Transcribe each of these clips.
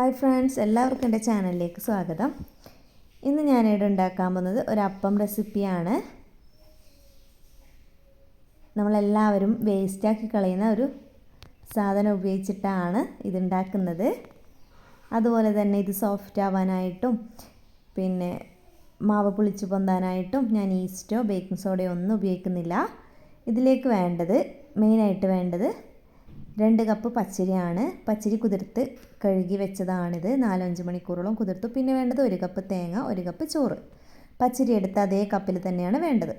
Hi friends, എല്ലാവർക്കും എൻ്റെ ചാനലിലേക്ക് സ്വാഗതം. ഇന്ന് ഞാനിവിടെ ഉണ്ടാക്കാൻ പോകുന്നത് ഒരു അപ്പം റെസിപ്പിയാണ്. നമ്മളെല്ലാവരും വേസ്റ്റാക്കി കളയുന്ന ഒരു സാധനം ഉപയോഗിച്ചിട്ടാണ് ഇതുണ്ടാക്കുന്നത്. അതുപോലെ തന്നെ ഇത് സോഫ്റ്റ് ആവാനായിട്ടും പിന്നെ മാവ് പുളിച്ച് പൊന്താനായിട്ടും ഞാൻ ഈസ്റ്റോ ബേക്കിംഗ് സോഡയോ ഒന്നും ഉപയോഗിക്കുന്നില്ല. ഇതിലേക്ക് മെയിനായിട്ട് വേണ്ടത് 2 കപ്പ് പച്ചരിയാണ്. പച്ചരി കുതിർത്ത് കഴുകി വെച്ചതാണിത്. 4-5 മണിക്കൂറോളം കുതിർത്തു. പിന്നെ വേണ്ടത് 1 കപ്പ് തേങ്ങ, 1 കപ്പ് ചോറ്. പച്ചരി എടുത്ത അതേ കപ്പിൽ തന്നെയാണ് വേണ്ടത്.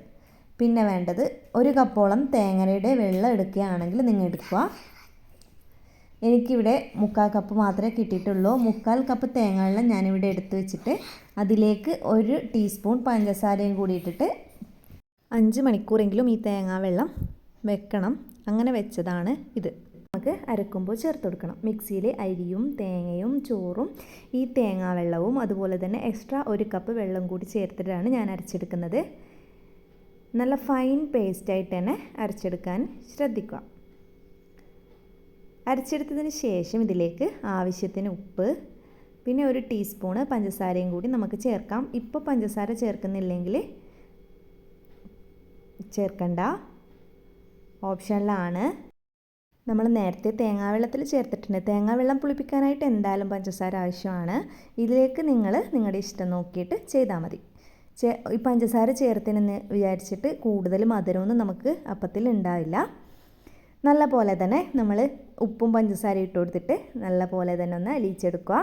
പിന്നെ വേണ്ടത് 1 കപ്പോളം തേങ്ങയുടെ വെള്ളം എടുക്കുകയാണെങ്കിൽ നിങ്ങൾ എടുക്കുക. എനിക്കിവിടെ 3/4 കപ്പ് മാത്രമേ കിട്ടിയിട്ടുള്ളൂ. 3/4 കപ്പ് തേങ്ങ വെള്ളം ഞാനിവിടെ എടുത്ത് വെച്ചിട്ട് അതിലേക്ക് 1 ടീസ്പൂൺ പഞ്ചസാരയും കൂടി ഇട്ടിട്ട് 5 മണിക്കൂറെങ്കിലും ഈ തേങ്ങാ വെള്ളം വെക്കണം. അങ്ങനെ വെച്ചതാണ് ഇത്. നമുക്ക് അരക്കുമ്പോൾ ചേർത്ത് കൊടുക്കണം. മിക്സിയിൽ അരിയും തേങ്ങയും ചോറും ഈ തേങ്ങാ വെള്ളവും അതുപോലെ തന്നെ എക്സ്ട്രാ 1 കപ്പ് വെള്ളം കൂടി ചേർത്തിട്ടാണ് ഞാൻ അരച്ചെടുക്കുന്നത്. നല്ല ഫൈൻ പേസ്റ്റായിട്ട് തന്നെ അരച്ചെടുക്കാൻ ശ്രദ്ധിക്കുക. അരച്ചെടുത്തതിന് ശേഷം ഇതിലേക്ക് ആവശ്യത്തിന് ഉപ്പ്, പിന്നെ 1 ടീസ്പൂണ് പഞ്ചസാരയും കൂടി നമുക്ക് ചേർക്കാം. ഇപ്പോൾ പഞ്ചസാര ചേർക്കുന്നില്ലെങ്കിൽ ചേർക്കണ്ട, ഓപ്ഷനിലാണ്. നമ്മൾ നേരത്തെ തേങ്ങാവെള്ളത്തിൽ ചേർത്തിട്ടുണ്ട്. തേങ്ങാവെള്ളം പുളിപ്പിക്കാനായിട്ട് എന്തായാലും പഞ്ചസാര ആവശ്യമാണ്. ഇതിലേക്ക് നിങ്ങളുടെ ഇഷ്ടം നോക്കിയിട്ട് ചെയ്താൽ മതി. ഈ പഞ്ചസാര ചേർത്തിനെന്ന് വിചാരിച്ചിട്ട് കൂടുതൽ മധുരമൊന്നും നമുക്ക് അപ്പത്തിൽ ഉണ്ടാവില്ല. നല്ല പോലെ തന്നെ നമ്മൾ ഉപ്പും പഞ്ചസാരയും ഇട്ട് കൊടുത്തിട്ട് നല്ല പോലെ തന്നെ ഒന്ന് അലിയിച്ചെടുക്കുക.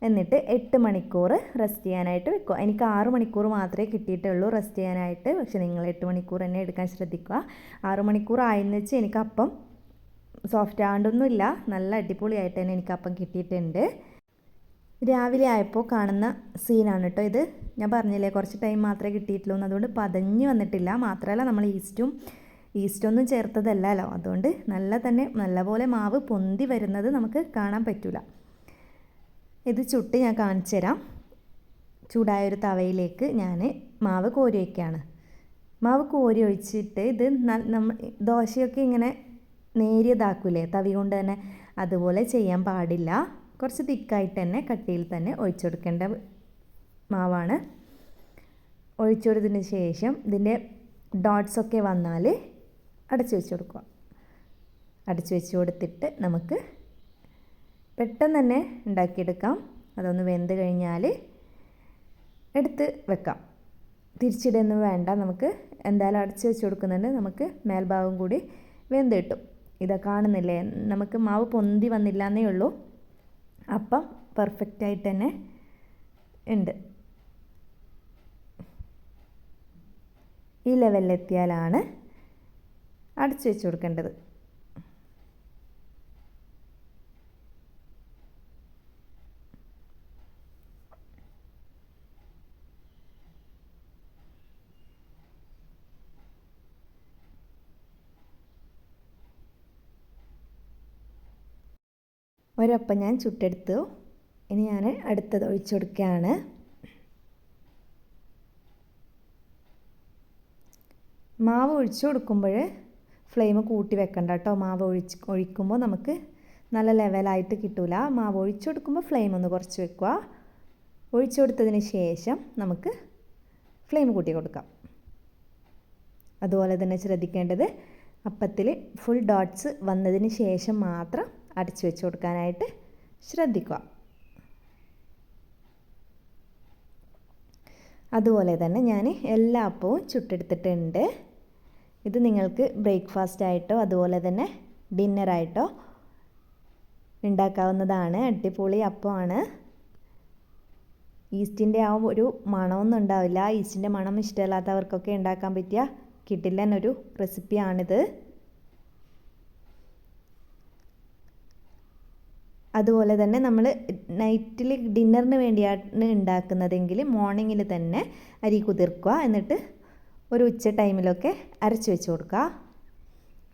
എന്നിട്ട് 8 മണിക്കൂർ റെസ്റ്റ് ചെയ്യാനായിട്ട് വെക്കുക. എനിക്ക് 6 മണിക്കൂർ മാത്രമേ കിട്ടിയിട്ടുള്ളൂ റെസ്റ്റ് ചെയ്യാനായിട്ട്. പക്ഷേ നിങ്ങൾ 8 മണിക്കൂർ തന്നെ എടുക്കാൻ ശ്രദ്ധിക്കുക. 6 മണിക്കൂർ ആയെന്ന് വെച്ച് എനിക്ക് അപ്പം സോഫ്റ്റ് ആകൊണ്ടൊന്നുമില്ല, നല്ല അടിപൊളിയായിട്ട് തന്നെ എനിക്ക് അപ്പം കിട്ടിയിട്ടുണ്ട്. രാവിലെ ആയപ്പോൾ കാണുന്ന സീനാണ് കേട്ടോ ഇത്. ഞാൻ പറഞ്ഞില്ലേ കുറച്ച് ടൈം മാത്രമേ കിട്ടിയിട്ടുള്ളൂ എന്ന്. അതുകൊണ്ട് പതഞ്ഞ് വന്നിട്ടില്ല. മാത്രമല്ല നമ്മൾ ഈസ്റ്റൊന്നും ചേർത്തതല്ലല്ലോ, അതുകൊണ്ട് നല്ലപോലെ മാവ് പൊന്തി വരുന്നത് നമുക്ക് കാണാൻ പറ്റില്ല. ഇത് ചുട്ട് ഞാൻ കാണിച്ചു തരാം. ചൂടായൊരു തവയിലേക്ക് ഞാൻ മാവ് കോരി വയ്ക്കുകയാണ്. മാവ് കോരി ഒഴിച്ചിട്ട് ഇത് ദോശയൊക്കെ ഇങ്ങനെ നേരിയതാക്കൂലേ തവി കൊണ്ട് തന്നെ, അതുപോലെ ചെയ്യാൻ പാടില്ല. കുറച്ച് തിക്കായിട്ട് തന്നെ കട്ടിയിൽ തന്നെ ഒഴിച്ചെടുക്കേണ്ട മാവാണ്. ഒഴിച്ചെടുത്തതിന് ശേഷം ഇതിൻ്റെ ഡോട്ട്സൊക്കെ വന്നാൽ അടച്ചു വെച്ച് കൊടുക്കുക. അടച്ചു വെച്ച് കൊടുത്തിട്ട് നമുക്ക് പെട്ടെന്ന് തന്നെ ഉണ്ടാക്കിയെടുക്കാം. അതൊന്ന് വെന്ത് കഴിഞ്ഞാൽ എടുത്ത് വെക്കാം. തിരിച്ചിടൊന്നും വേണ്ട, നമുക്ക് എന്തായാലും അടച്ചു വെച്ച് കൊടുക്കുന്നുണ്ട്. നമുക്ക് മേൽഭാഗം കൂടി വെന്ത് കിട്ടും. ഇതാ കാണുന്നില്ലേ, നമുക്ക് മാവ് പൊന്തി വന്നില്ല എന്നേ ഉള്ളൂ. അപ്പം പെർഫെക്റ്റായിട്ട് തന്നെ ഉണ്ട്. ഈ ലെവലിലെത്തിയാലാണ് അടച്ചു വെച്ച് കൊടുക്കേണ്ടത്. ഒരപ്പം ഞാൻ ചുട്ടെടുത്തു. ഇനി ഞാൻ അടുത്തത് ഒഴിച്ചു കൊടുക്കുകയാണ്. മാവ് ഒഴിച്ചു കൊടുക്കുമ്പോൾ ഫ്ലെയിം കൂട്ടി വെക്കണ്ട കേട്ടോ. മാവ് ഒഴിക്കുമ്പോൾ നമുക്ക് നല്ല ലെവലായിട്ട് കിട്ടില്ല. മാവ് ഒഴിച്ചു കൊടുക്കുമ്പോൾ ഫ്ലെയിം ഒന്ന് കുറച്ച് വെക്കുക. ഒഴിച്ചു കൊടുത്തതിന് ശേഷം നമുക്ക് ഫ്ലെയിം കൂട്ടി കൊടുക്കാം. അതുപോലെ തന്നെ ശ്രദ്ധിക്കേണ്ടത് അപ്പത്തിൽ ഫുൾ ഡോട്ട്സ് വന്നതിന് ശേഷം മാത്രം അടച്ചു വെച്ച് കൊടുക്കാനായിട്ട് ശ്രദ്ധിക്കുക. അതുപോലെ തന്നെ ഞാൻ എല്ലാ അപ്പവും ചുട്ടെടുത്തിട്ടുണ്ട്. ഇത് നിങ്ങൾക്ക് ബ്രേക്ക്ഫാസ്റ്റ് ആയിട്ടോ അതുപോലെ തന്നെ ഡിന്നറായിട്ടോ ഉണ്ടാക്കാവുന്നതാണ്. അടിപൊളി അപ്പമാണ്. ഈസ്റ്റിൻ്റെ ആ ഒരു മണമൊന്നും ഉണ്ടാവില്ല. ഈസ്റ്റിൻ്റെ മണം ഇഷ്ടമില്ലാത്തവർക്കൊക്കെ ഉണ്ടാക്കാൻ പറ്റിയ കിടിലൻ ഒരു റെസിപ്പിയാണിത്. അതുപോലെ തന്നെ നമ്മൾ നൈറ്റിൽ ഡിന്നറിന് വേണ്ടിയാണ് ഉണ്ടാക്കുന്നതെങ്കിൽ മോർണിംഗിൽ തന്നെ അരി കുതിർക്കുക. എന്നിട്ട് ഒരു ഉച്ച ടൈമിലൊക്കെ അരച്ച് വെച്ച് കൊടുക്കുക.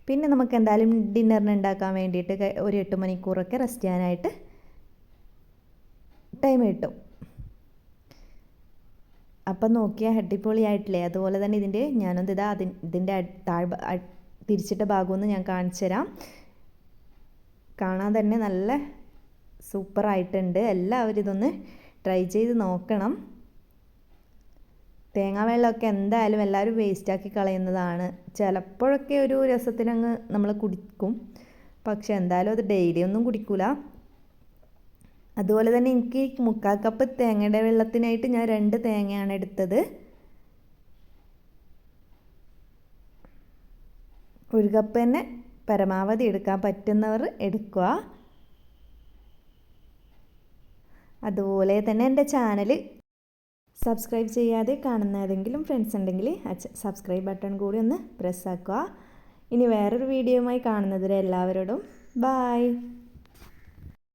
പിന്നെ നമുക്ക് എന്തായാലും ഡിന്നറിന് ഉണ്ടാക്കാൻ വേണ്ടിയിട്ട് ഒരു 8 മണിക്കൂറൊക്കെ റെസ്റ്റ് ചെയ്യാനായിട്ട് ടൈം കിട്ടും. അപ്പം നോക്കിയാൽ അടിപൊളിയായിട്ടില്ലേ. അതുപോലെ തന്നെ ഇതിൻ്റെ തിരിച്ചിട്ട ഭാഗമൊന്ന് ഞാൻ കാണിച്ചു തരാം. കാണാൻ തന്നെ നല്ല സൂപ്പറായിട്ടുണ്ട്. എല്ലാവരും ഇതൊന്ന് ട്രൈ ചെയ്ത് നോക്കണം. തേങ്ങാ വെള്ളമൊക്കെ എന്തായാലും എല്ലാവരും വേസ്റ്റാക്കി കളയുന്നതാണ്. ചിലപ്പോഴൊക്കെ ഒരു രസത്തിനങ്ങ് നമ്മൾ കുടിക്കും, പക്ഷെ എന്തായാലും അത് ഡെയിലി ഒന്നും കുടിക്കൂല. അതുപോലെ തന്നെ എനിക്ക് 3/4 കപ്പ് തേങ്ങയുടെ വെള്ളത്തിനായിട്ട് ഞാൻ 2 തേങ്ങയാണ് എടുത്തത്. 1 കപ്പ് തന്നെ പരമാവധി എടുക്കാൻ പറ്റുന്നവർ എടുക്കുക. അതുപോലെ തന്നെ എൻ്റെ ചാനൽ സബ്സ്ക്രൈബ് ചെയ്യാതെ കാണുന്ന ഏതെങ്കിലും ഫ്രണ്ട്സ് ഉണ്ടെങ്കിൽ സബ്സ്ക്രൈബ് ബട്ടൺ കൂടി ഒന്ന് പ്രസ് ആക്കുക. ഇനി വേറൊരു വീഡിയോയുമായി കാണുന്നതുവരെ എല്ലാവരോടും ബായ്.